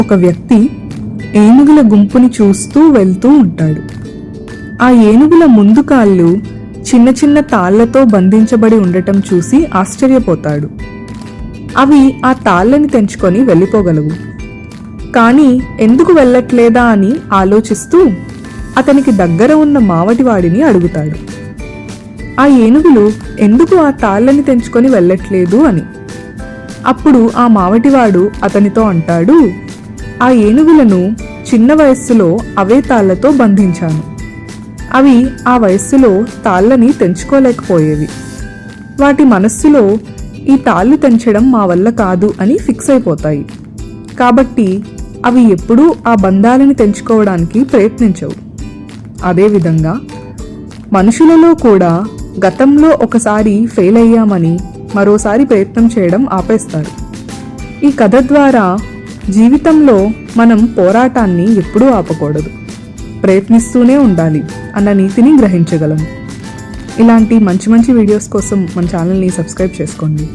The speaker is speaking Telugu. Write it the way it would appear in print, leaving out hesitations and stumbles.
ఒక వ్యక్తి ఏనుగుల గుంపుని చూస్తూ వెళ్తూ ఉంటాడు. ఆ ఏనుగుల ముందు కాళ్ళు చిన్న చిన్న తాళ్లతో బంధించబడి ఉండటం చూసి ఆశ్చర్యపోతాడు. అవి ఆ తాళ్ళని తెంచుకొని వెళ్ళిపోగలవు. కానీ ఎందుకు వెళ్ళట్లేదా అని ఆలోచిస్తూ అతనికి దగ్గర ఉన్న మావటివాడిని అడుగుతాడు, ఆ ఏనుగులు ఎందుకు ఆ తాళ్ళని తెంచుకొని వెళ్ళట్లేదు అని. అప్పుడు ఆ మావటివాడు అతనితో అంటాడు, ఆ ఏనుగులను చిన్న వయస్సులో అవే తాళ్లతో బంధించాను. అవి ఆ వయస్సులో తాళ్ళని తెంచుకోలేకపోయేవి. వాటి మనస్సులో ఈ తాళ్ళు తెంచడం మా వల్ల కాదు అని ఫిక్స్ అయిపోతాయి. కాబట్టి అవి ఎప్పుడూ ఆ బంధాలని తెంచుకోవడానికి ప్రయత్నించవు. అదేవిధంగా మనుషులలో కూడా గతంలో ఒకసారి ఫెయిల్ అయ్యామని మరోసారి ప్రయత్నం చేయడం ఆపేస్తారు. ఈ కథ ద్వారా జీవితంలో మనం పోరాటాన్ని ఎప్పుడూ ఆపకూడదు, ప్రయత్నిస్తూనే ఉండాలి అన్న నీతిని గ్రహించగలము. ఇలాంటి మంచి మంచి వీడియోస్ కోసం మన ఛానల్ని సబ్స్క్రైబ్ చేసుకోండి.